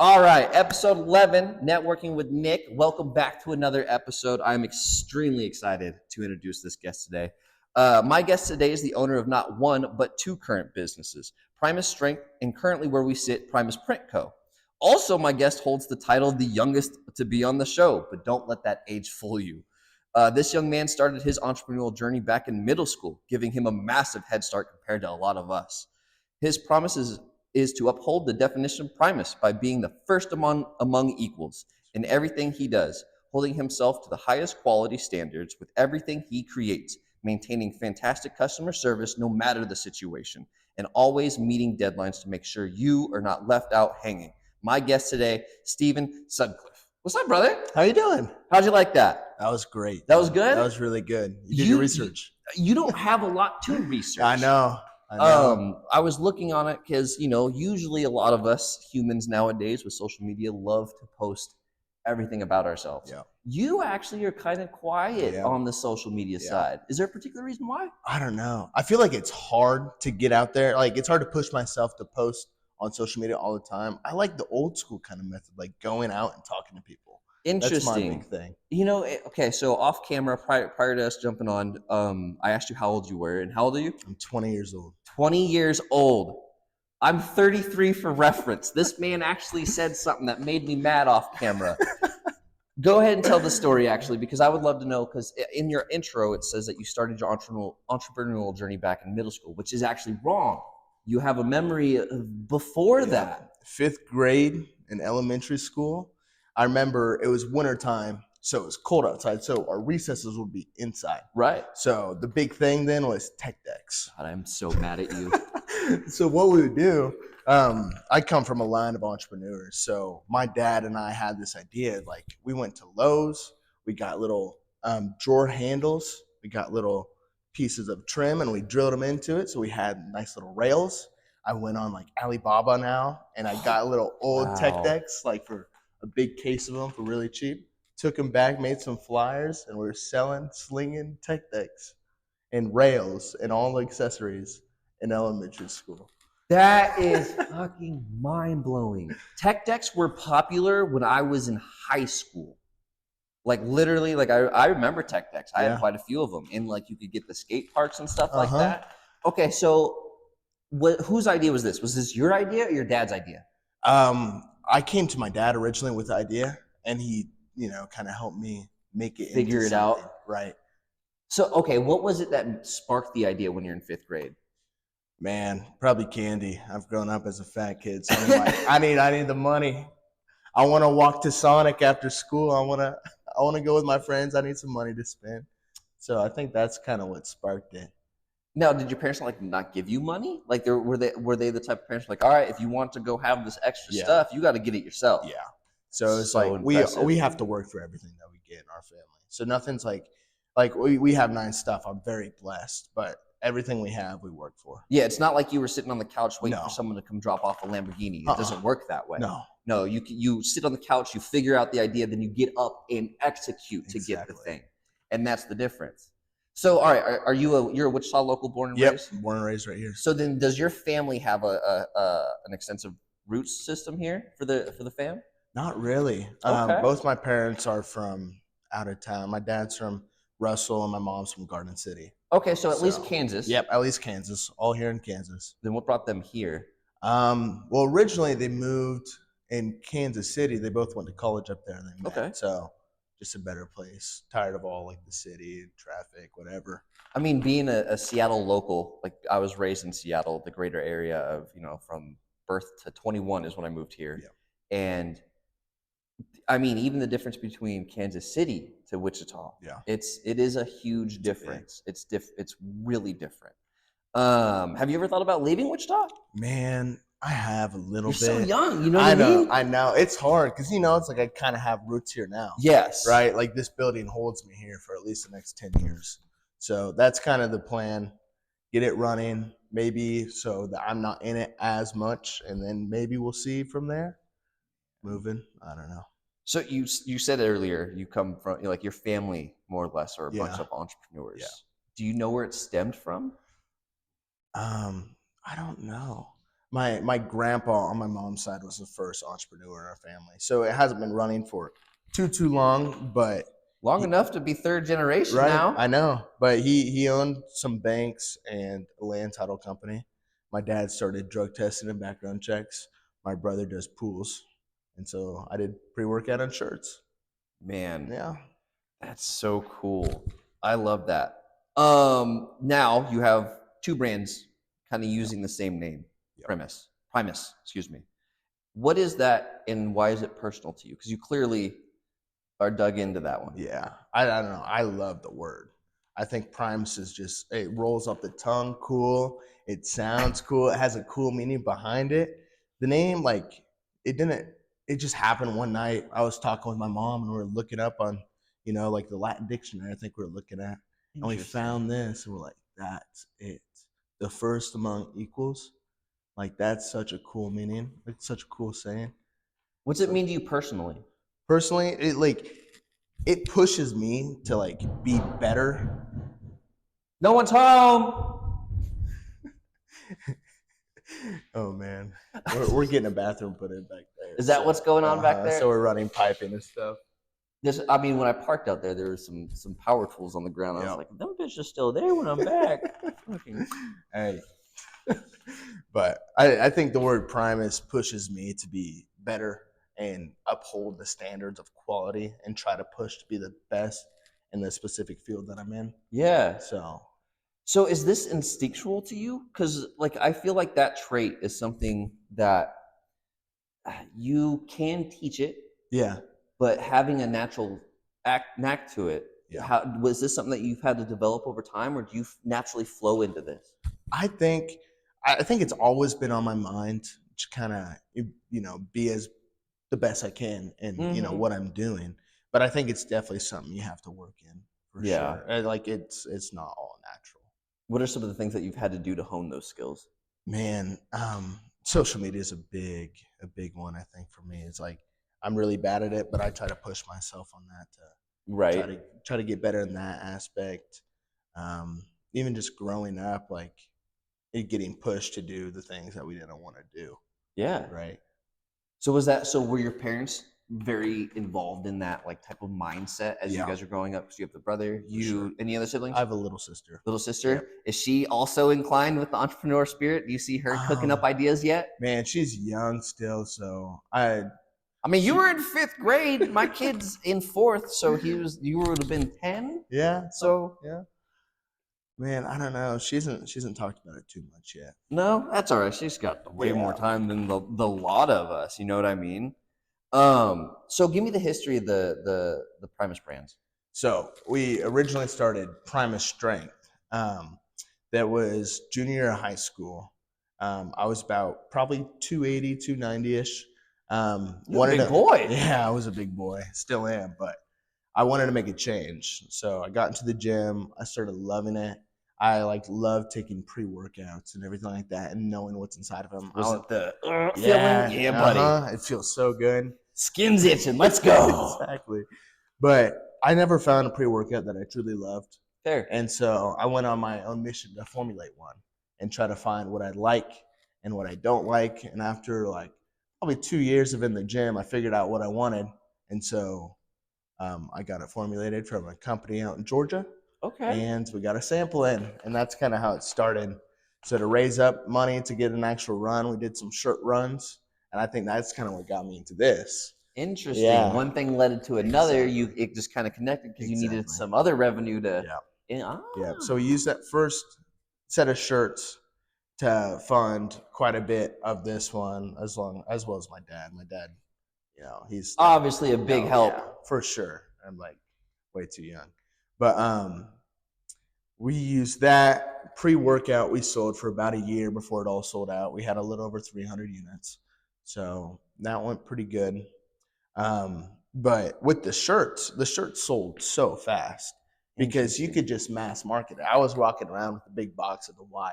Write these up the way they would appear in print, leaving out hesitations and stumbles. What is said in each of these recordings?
All right, episode 11, Networking with Nick. Welcome back to another episode. I'm extremely excited to introduce this guest today. My guest today is the owner of not one, but two current businesses, Primus Strength and currently where we sit, Primus Print Co. Also, my guest holds the title of the youngest to be on the show, but don't let that age fool you. This young man started his entrepreneurial journey back in middle school, giving him a massive head start compared to a lot of us. His promises is to uphold the definition of Primus by being the first among equals in everything he does, holding himself to the highest quality standards with everything he creates, maintaining fantastic customer service no matter the situation, and always meeting deadlines to make sure you are not left out hanging. My guest today, Steven Sudcliffe. What's up, brother? How you doing? How'd you like that? That was great. That was good? That was really good. You did your research. You don't have a lot to research. I know. I was looking on it because, usually a lot of us humans nowadays with social media love to post everything about ourselves. Yeah. You actually are kind of quiet on the social media side. Is there a particular reason why? I don't know. I feel like it's hard to get out there. Like, it's hard to push myself to post on social media all the time. I like the old school kind of method, like going out and talking to people. Interesting. That's my big thing. Okay, so off camera, prior to us jumping on, I asked you how old you were, and how old are you? I'm 20 years old. 20 years old. I'm 33 for reference. This man actually said something that made me mad off camera. Go ahead and tell the story, actually, because I would love to know, because in your intro, it says that you started your entrepreneurial journey back in middle school, which is actually wrong. You have a memory of before that. 5th grade in elementary school. I remember it was wintertime, so it was cold outside, so our recesses would be inside. Right. So the big thing then was tech decks. God, I'm so mad at you. So what we would do, I come from a line of entrepreneurs. So my dad and I had this idea, like we went to Lowe's, we got little drawer handles, we got little pieces of trim and we drilled them into it. So we had nice little rails. I went on like Alibaba now and I got little old tech decks, like for a big case of them for really cheap. Took them back, made some flyers, and we were slinging tech decks and rails and all the accessories in elementary school. That is fucking mind-blowing. Tech decks were popular when I was in high school. Like literally, like I remember tech decks. I had quite a few of them. And like you could get the skate parks and stuff like that. Okay, so whose idea was this? Was this your idea or your dad's idea? I came to my dad originally with the idea, and he, kind of helped me make it figure it out. Right. So, okay, what was it that sparked the idea when you're in 5th grade? Man, probably candy. I've grown up as a fat kid, so I'm like, I need the money. I want to walk to Sonic after school. I want to go with my friends. I need some money to spend. So I think that's kind of what sparked it. Now, did your parents not give you money? Like, were they the type of parents like, all right, if you want to go have this extra stuff, you got to get it yourself? Yeah. So it's so like we have to work for everything that we get in our family. So nothing's like we have nice stuff. I'm very blessed, but everything we have, we work for. Yeah, it's not like you were sitting on the couch waiting for someone to come drop off a Lamborghini. It doesn't work that way. No, you sit on the couch, you figure out the idea, then you get up and execute to get the thing, and that's the difference. So, all right, you're a Wichita local, born and raised? Yep, born and raised right here. So then, does your family have an extensive roots system here for the fam? Not really. Okay. Both my parents are from out of town. My dad's from Russell, and my mom's from Garden City. Okay, so at least Kansas. Yep, at least Kansas. All here in Kansas. Then what brought them here? Well, originally they moved in Kansas City. They both went to college up there, and they met. Okay. So just a better place. Tired of all like the city, traffic, whatever. I mean, being a Seattle local, like I was raised in Seattle, the greater area of, from birth to 21 is when I moved here. Yeah. And I mean, even the difference between Kansas City to Wichita, it is a huge difference. It's really different. Have you ever thought about leaving Wichita? Man, I have a little bit. You're so young, you know what I mean? I know. It's hard because, it's like I kind of have roots here now. Yes. Right? Like this building holds me here for at least the next 10 years. So that's kind of the plan. Get it running, maybe so that I'm not in it as much. And then maybe we'll see from there. Moving. I don't know. So you said earlier you come from like your family more or less are a bunch of entrepreneurs. Yeah. Do you know where it stemmed from? I don't know. my grandpa on my mom's side was the first entrepreneur in our family. So it hasn't been running for too long, but Long he, enough to be third generation right, I now. know. But he owned some banks and a land title company. My dad started drug testing and background checks. My brother does pools, and so I did pre-workout on shirts. Man, Yeah, that's so cool. I love that. Now you have two brands kind of using the same name, yep. Primus, excuse me. What is that and why is it personal to you? Because you clearly are dug into that one. Yeah, I don't know. I love the word. I think Primus is just, it rolls up the tongue cool. It sounds cool. It has a cool meaning behind it. The name, like, it didn't, it just happened one night. I was talking with my mom and we are looking up on, like the Latin dictionary, I think we are looking at. And we Interesting. found this and we're like, that's it. The first among equals. Like, that's such a cool meaning. It's such a cool saying. What's it So mean to you personally? personally, it pushes me to like be better. No one's home. Oh man, we're getting a bathroom put in back there. Is that what's going on back there? So we're running piping and stuff. I mean, when I parked out there, there were some power tools on the ground. I was like, them bitches are still there when I'm back. Hey, but I think the word Primus pushes me to be better and uphold the standards of quality and try to push to be the best in the specific field that I'm in. Yeah. So is this instinctual to you? Because like I feel like that trait is something that you can teach it, yeah, but having a natural knack to it. yeah. Was this something that you've had to develop over time, or do you naturally flow into this? I think it's always been on my mind to kind of be as the best I can in what I'm doing. But I think it's definitely something you have to work in for sure. Like it's not all natural. What are some of the things that you've had to do to hone those skills? Man, social media is a big one. I think for me, it's like I'm really bad at it, but I try to push myself on that to Right. try to get better in that aspect. Even just growing up, like getting pushed to do the things that we didn't want to do. Yeah. Right. So were your parents very involved in that like type of mindset as you Yeah. guys are growing up? Because you have the brother, Sure. any other siblings? I have a little sister. Little sister. Yep. Is she also inclined with the entrepreneur spirit? Do you see her cooking up ideas yet? Man, she's young still, so I mean, you were in 5th grade. My kid's in 4th, so you would have been 10. yeah. So Yeah. Man, I don't know. She hasn't talked about it too much yet. no, that's all right. She's got way more time than the lot of us. You know what I mean? So give me the history of the Primus brands. So we originally started Primus Strength. That was junior year of high school. I was about probably 280, 290-ish. You're a big boy. Yeah, I was a big boy. Still am, but I wanted to make a change. So I got into the gym. I started loving it. I love taking pre-workouts and everything like that and knowing what's inside of them. Was it the yeah, feeling? Yeah, buddy. It feels so good. Skin's itching. Let's go. Exactly. But I never found a pre-workout that I truly loved. Fair. And so I went on my own mission to formulate one and try to find what I like and what I don't like. And after probably 2 years of in the gym, I figured out what I wanted. And so I got it formulated from a company out in Georgia. Okay. And we got a sample in. And that's kind of how it started. So to raise up money to get an actual run, we did some shirt runs. And I think that's kind of what got me into this. Interesting. Yeah. One thing led to another. Exactly. It just kind of connected because you Exactly. needed some other revenue to. Yeah. So we used that first set of shirts to fund quite a bit of this one, as well as my dad. My dad, he's Obviously a big help. Yeah, for sure. I'm way too young, but we used that pre-workout. We sold for about a year before it all sold out. We had a little over 300 units, so that went pretty good. But with the shirts sold so fast because you could just mass market it. I was walking around with a big box of the Y,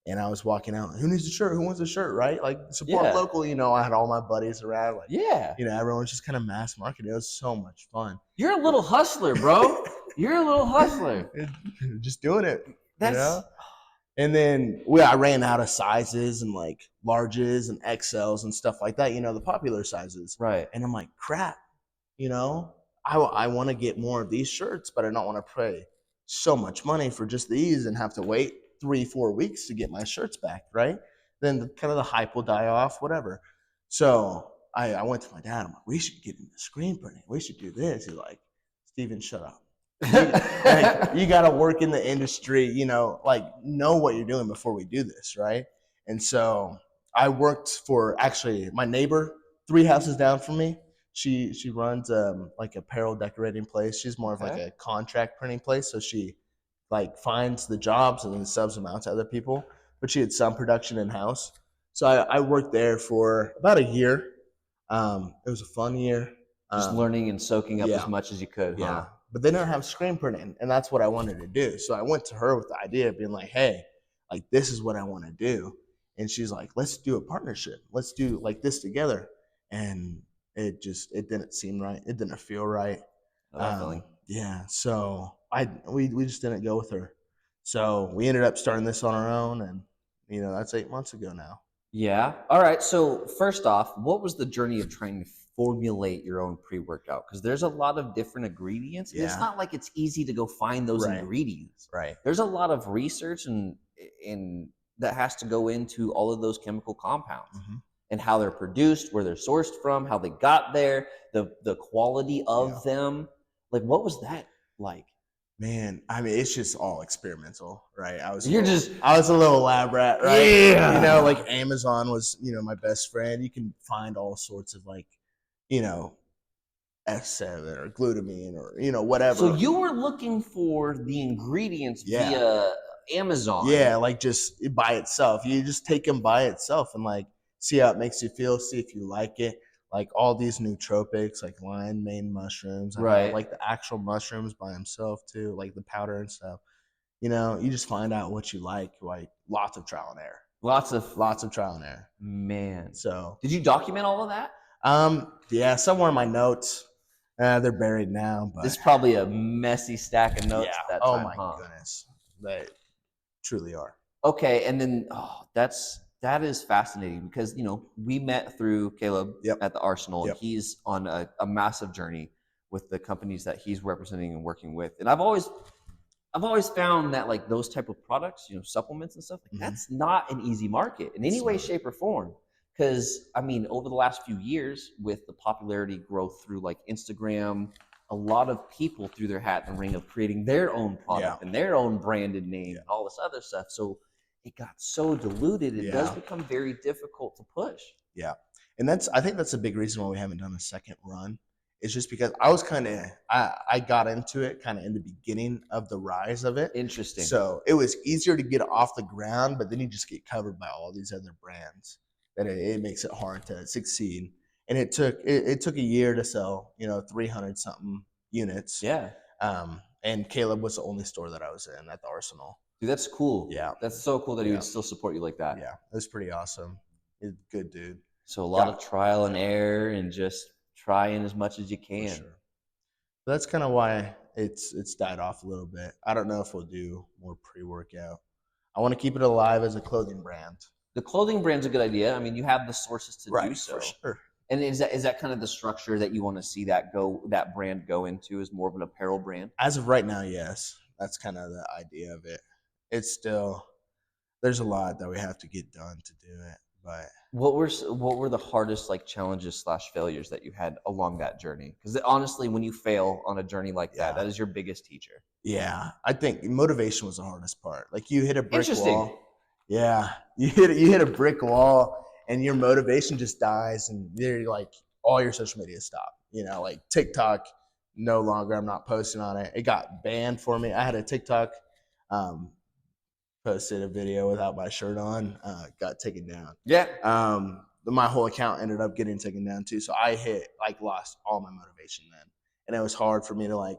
and I was walking out. Who needs a shirt? Who wants a shirt? Right? Like support local. I had all my buddies around. Everyone's just kind of mass marketing. It was so much fun. You're a little hustler, bro. You're a little hustler. Just doing it. That's And then I ran out of sizes and like larges and XLs and stuff like that, the popular sizes. Right. And I'm like, crap, I want to get more of these shirts, but I don't want to pay so much money for just these and have to wait 3-4 weeks to get my shirts back, right? Then kind of the hype will die off, whatever. So I went to my dad. I'm like, we should get into screen printing. We should do this. He's like, Steven, shut up. You got to work in the industry, like know what you're doing before we do this, right? And so I worked for actually my neighbor 3 houses down from me. She runs like apparel decorating place. She's more of like a contract printing place, so she like finds the jobs and then subs them out to other people. But she had some production in house, so I worked there for about a year. It was a fun year. Just learning and soaking up yeah. as much as you could. Yeah. But they didn't have screen printing, and that's what I wanted to do. So I went to her with the idea of being like, hey, like this is what I want to do. And she's like, let's do a partnership. Let's do like this together. And it didn't seem right. It didn't feel right. Yeah. So we just didn't go with her. So we ended up starting this on our own, and that's 8 months ago now. Yeah. All right. So first off, what was the journey of trying to formulate your own pre-workout? Because there's a lot of different ingredients. And it's not like it's easy to go find those ingredients. Right. There's a lot of research and that has to go into all of those chemical compounds and how they're produced, where they're sourced from, how they got there, the quality of them. Like, what was that like? Man, I mean, it's just all experimental, right? I was a little lab rat, right? Yeah. Like Amazon was, my best friend. You can find all sorts of like, S7 or glutamine or, whatever. So you were looking for the ingredients via Amazon. Yeah, like just by itself. You just take them by itself and like see how it makes you feel, see if you like it. Like all these nootropics, like lion mane mushrooms, like the actual mushrooms by themselves too, like the powder and stuff. You just find out what you like lots of trial and error. Lots of trial and error. Man. So did you document all of that? Yeah, somewhere in my notes. They're buried now. But it's probably a messy stack of notes at that time. Oh my goodness. They truly are. Okay, and then that is fascinating because we met through Caleb at the Arsenal. And he's on a massive journey with the companies that he's representing and working with. And I've always found that like those type of products, supplements and stuff, like that's not an easy market in any way, shape, or form. Because I mean, over the last few years, with the popularity growth through like Instagram, a lot of people threw their hat in the ring of creating their own product and their own branded name and all this other stuff. So it got so diluted, it does become very difficult to push. Yeah. And I think that's a big reason why we haven't done a second run. It's just because I got into it kind of in the beginning of the rise of it. Interesting. So it was easier to get off the ground, but then you just get covered by all these other brands that it makes it hard to succeed. And it took a year to sell, 300 something units. Yeah. And Caleb was the only store that I was in at the Arsenal. Dude, that's cool. Yeah. That's so cool that he would still support you like that. Yeah. It was pretty awesome. He's a good dude. So a lot of trial and error and just trying as much as you can. For sure. That's kind of why it's died off a little bit. I don't know if we'll do more pre-workout. I want to keep it alive as a clothing brand. The clothing brand's a good idea. I mean, you have the sources to do so. For sure. And is that kind of the structure that you want to see that brand go into, is more of an apparel brand? As of right now, yes. That's kind of the idea of it. It's still, there's a lot that we have to get done to do it. But what were the hardest like challenges / failures that you had along that journey? Because honestly, when you fail on a journey like that is your biggest teacher. Yeah, I think motivation was the hardest part. Like you hit a brick wall. Yeah, you hit a brick wall, and your motivation just dies, and you're like all your social media stop. Like TikTok, no longer. I'm not posting on it. It got banned for me. I had a TikTok. Posted a video without my shirt on, got taken down. Yeah. My whole account ended up getting taken down too. So I lost all my motivation then. And it was hard for me to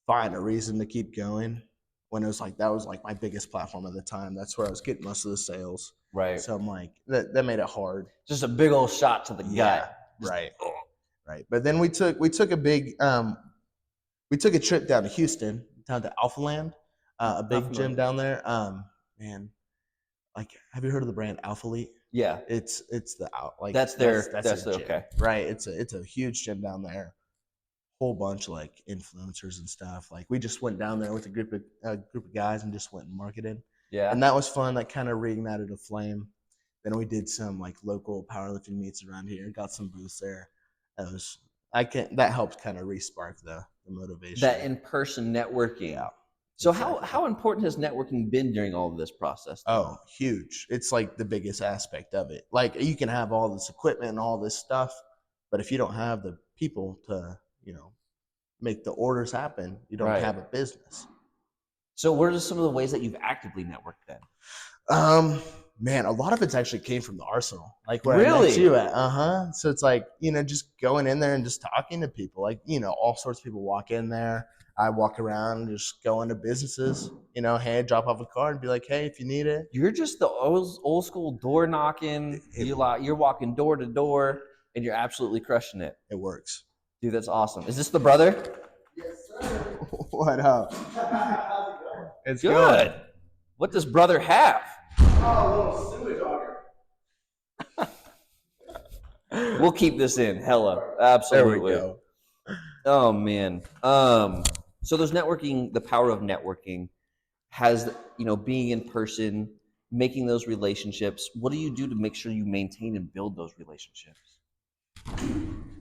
find a reason to keep going when it was that was my biggest platform at the time. That's where I was getting most of the sales. Right. So I'm that made it hard. Just a big old shot to the gut. Right. Right. But then we took a big we took a trip down to Houston, down to Alpha Land. A big gym down there. man, like, have you heard of the brand Alpha Elite? Yeah. It's the out like That's that's their gym, okay. right? It's a huge gym down there. Whole bunch of like influencers and stuff. Like we just went down there with a group of guys and just went and marketed, Yeah. and that was fun. That kind of reignited a flame. Then we did some like local powerlifting meets around here. Got some booths there. That helped kind of re-spark the motivation. That in-person networking. Yeah. So Exactly. how important has networking been during all of this process? Oh, huge. It's like the biggest aspect of it. Like you can have all this equipment and all this stuff, but if you don't have the people to, make the orders happen, you don't Right. have a business. So what are some of the ways that you've actively networked then? Man, a lot of it's actually came from the Arsenal, like where I Really? met you at. So it's like, just going in there and just talking to people. Like, all sorts of people walk in there. I walk around and just go into businesses, hey, drop off a card and be like, hey, if you need it. You're just the old school door knocking. You're walking door to door and you're absolutely crushing it. It works. Dude, that's awesome. Is this the brother? Yes, sir. What up? How's it going? It's good. What does brother have? Oh, a little sewage auger. We'll keep this in. Hella. Absolutely. There we go. Oh man. So there's networking, the power of networking has, being in person, making those relationships. What do you do to make sure you maintain and build those relationships?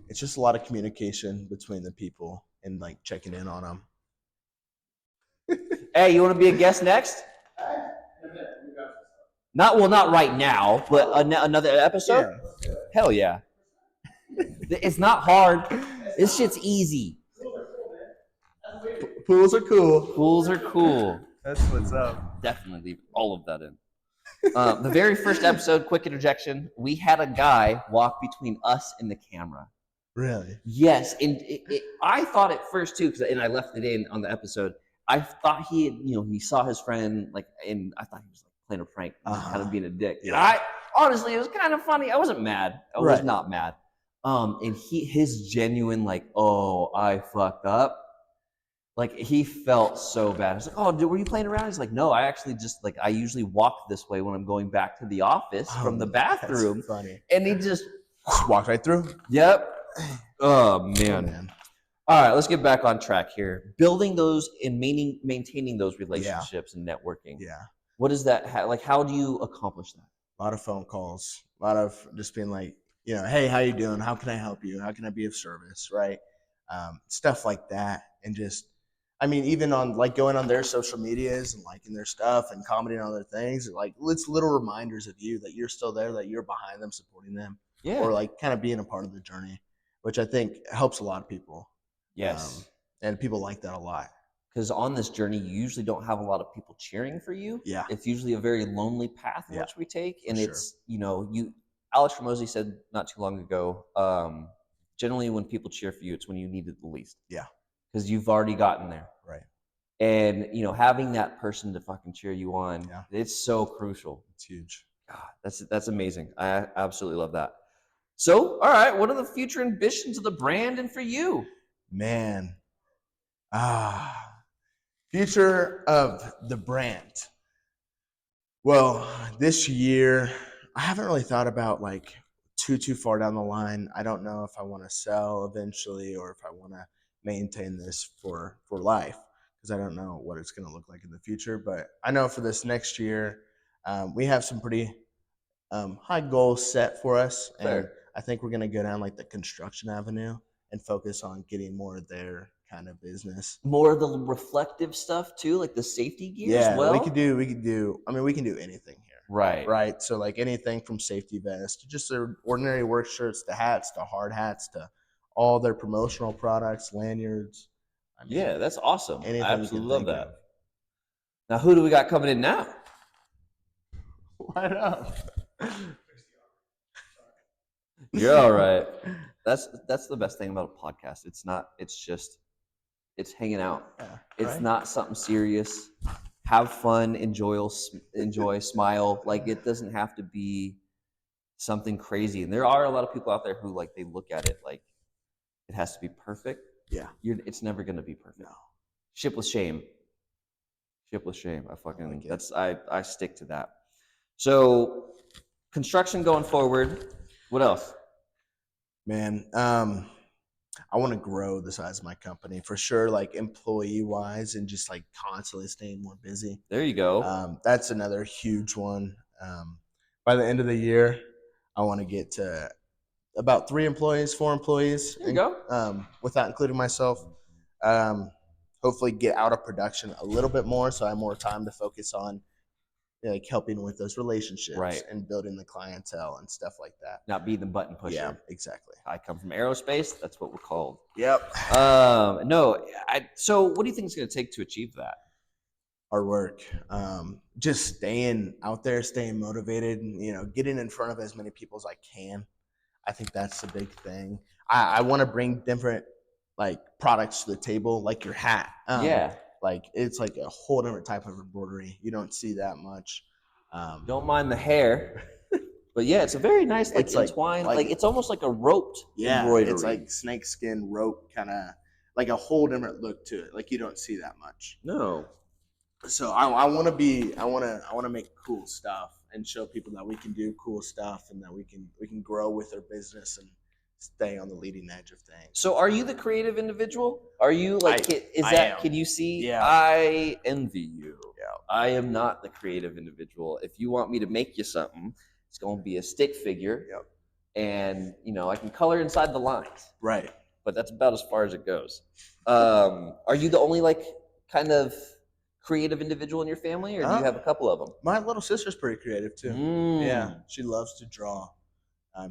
It's just a lot of communication between the people and like checking in on them. Hey, you want to be a guest next? Not right now, but another episode? Yeah. Hell yeah. It's not hard. This shit's easy. Pools are cool. Pools are cool. That's what's up. Definitely leave all of that in. The very first episode, quick interjection, we had a guy walk between us and the camera. Really? Yes, and I thought at first too, and I left it in on the episode. I thought he had, he saw his friend, like, and I thought he was like playing a prank, kind of being a dick. Yeah. And honestly, it was kind of funny. I wasn't mad. I was not mad. And his genuine like, oh, I fucked up. Like he felt so bad. I was like, oh, dude, were you playing around? He's like, no, I actually just I usually walk this way when I'm going back to the office from the bathroom. That's funny. And he just walked right through. Yep. Oh man. Oh, man. All right, let's get back on track here. Building those and maintaining those relationships and networking. Yeah. What does that how do you accomplish that? A lot of phone calls. A lot of just being like, hey, how you doing? How can I help you? How can I be of service? Right. Stuff like that. And just, even on like going on their social medias and liking their stuff and commenting on their things, like it's little reminders of you that you're still there, that you're behind them, supporting them, or like kind of being a part of the journey, which I think helps a lot of people. Yes. And people like that a lot. Because on this journey, you usually don't have a lot of people cheering for you. Yeah. It's usually a very lonely path in which we take. And For it's, Alex Ramosi said not too long ago, generally when people cheer for you, it's when you need it the least. Yeah. Because you've already gotten there. Right. And, having that person to fucking cheer you on, it's so crucial. It's huge. God, that's amazing. I absolutely love that. So, all right, what are the future ambitions of the brand and for you? Man. Future of the brand. Well, this year, I haven't really thought about like too far down the line. I don't know if I want to sell eventually or if I want to maintain this for life, because I don't know what it's going to look like in the future. But I know for this next year, we have some pretty high goals set for us. Fair. And I think we're going to go down like the construction avenue and focus on getting more of their kind of business. More of the reflective stuff too, like the safety gear as well? We can do anything here. Right. Right. So like anything from safety vests to just their ordinary work shirts to hats to hard hats to all their promotional products, lanyards. Yeah, that's awesome. I absolutely love that. Of. Now, who do we got coming in now? What up? You're all right. That's the best thing about a podcast. It's hanging out. Yeah, it's not something serious. Have fun, enjoy, smile. Like it doesn't have to be something crazy. And there are a lot of people out there who like they look at it like it has to be perfect. Yeah. It's never going to be perfect. No. Ship with shame. Ship with shame. I fucking, like it. I stick to that. So construction going forward. What else? Man, I want to grow the size of my company for sure, like employee wise, and just like constantly staying more busy. There you go. That's another huge one. By the end of the year, I want to get to about 3 employees, 4 employees, There you go. without including myself. Um, Hopefully, get out of production a little bit more, so I have more time to focus on like helping with those relationships Right. and building the clientele and stuff like that. Not be the button pusher. Yeah, exactly. I come from aerospace. That's what we're called. Yep. No. So what do you think it's going to take to achieve that? Hard work. Just staying out there, staying motivated, and, getting in front of as many people as I can. I think that's the big thing. I want to bring different like products to the table, like your hat. Yeah. Like it's like a whole different type of embroidery. You don't see that much. Don't mind the hair. But yeah, it's a very nice, like It's like- entwined, like- like it's almost like a roped Yeah, embroidery. it's like snakeskin rope, kind of like a whole different look to it. Like you don't see that much. No. So I want to make cool stuff and show people that we can do cool stuff and that we can grow with our business and stay on the leading edge of things. So are you the creative individual? Are you like, I am. can you see? Yeah. I envy you. Yeah. I am not the creative individual. If you want me to make you something, it's going to be a stick figure. Yep. And, I can color inside the lines, Right. but that's about as far as it goes. Are you the only like kind of creative individual in your family, or do you have a couple of them? My little sister's pretty creative too. Mm. Yeah, she loves to draw.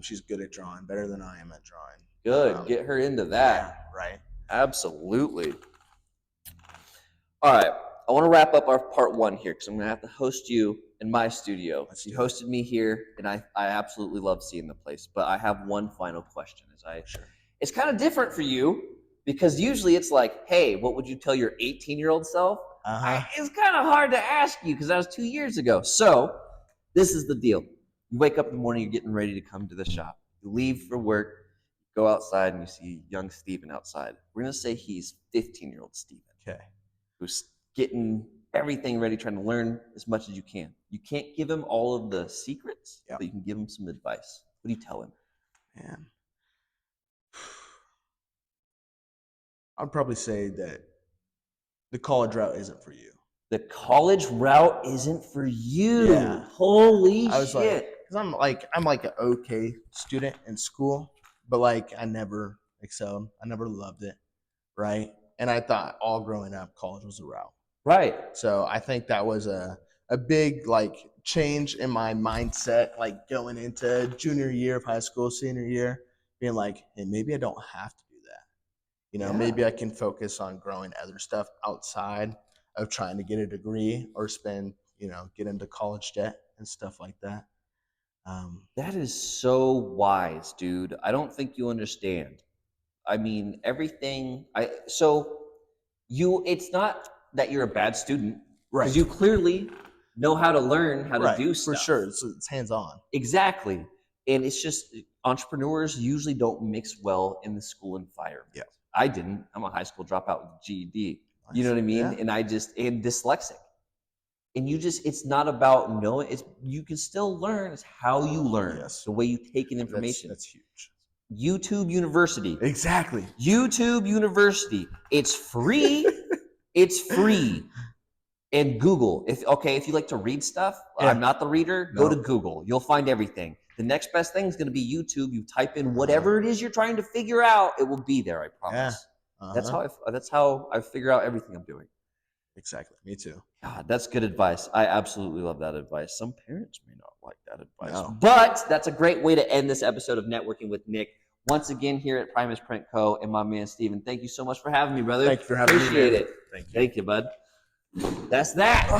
She's good at drawing, better than I am at drawing. Good. Get her into that. Yeah, right. Absolutely. All right. I want to wrap up our part 1 here because I'm going to have to host you in my studio. You hosted me here, and I absolutely love seeing the place. But I have one final question. It's kind of different for you because usually it's like, hey, what would you tell your 18-year-old self? It's kind of hard to ask you because that was 2 years ago. So this is the deal. You wake up in the morning, you're getting ready to come to the shop. You leave for work, go outside, and you see young Steven outside. We're going to say he's 15-year-old Steven. Okay. Who's getting everything ready, trying to learn as much as you can. You can't give him all of the secrets, but you can give him some advice. What do you tell him? Man. I'd probably say that the college route isn't for you. The college route isn't for you. Yeah. Holy I was shit. because I'm like an okay student in school, but like I never excelled. I never loved it, right? And I thought all growing up, college was a route. Right. So I think that was a big like change in my mindset, like going into junior year of high school, senior year, being like, hey, maybe I don't have to do that. Maybe I can focus on growing other stuff outside of trying to get a degree or get into college debt and stuff like that. That is so wise, dude. I don't think you understand. I mean, everything. It's not that you're a bad student, Right. Because you clearly know how to learn how to do stuff. For sure. It's hands-on. Exactly. And it's just entrepreneurs usually don't mix well in the school environment. Yeah. I didn't. I'm a high school dropout with GED. You know what I mean? Yeah. And and dyslexic. And it's not about knowing. You can still learn. It's how you learn. Yes. The way you take in information. That's huge. YouTube University. Exactly. YouTube University. It's free. It's free. And Google. If you like to read stuff, I'm not the reader. Go to Google. You'll find everything. The next best thing is going to be YouTube. You type in whatever it is you're trying to figure out. It will be there. I promise. Yeah. That's how I figure out everything I'm doing. Exactly. Me too. God, that's good advice. I absolutely love that advice. Some parents may not like that advice, No. but that's a great way to end this episode of Networking with Nick. Once again, here at Primus Print Co. and my man Steven. Thank you so much for having me, brother. Thank you for having me. Appreciate it. Thank you. Thank you, bud. That's that.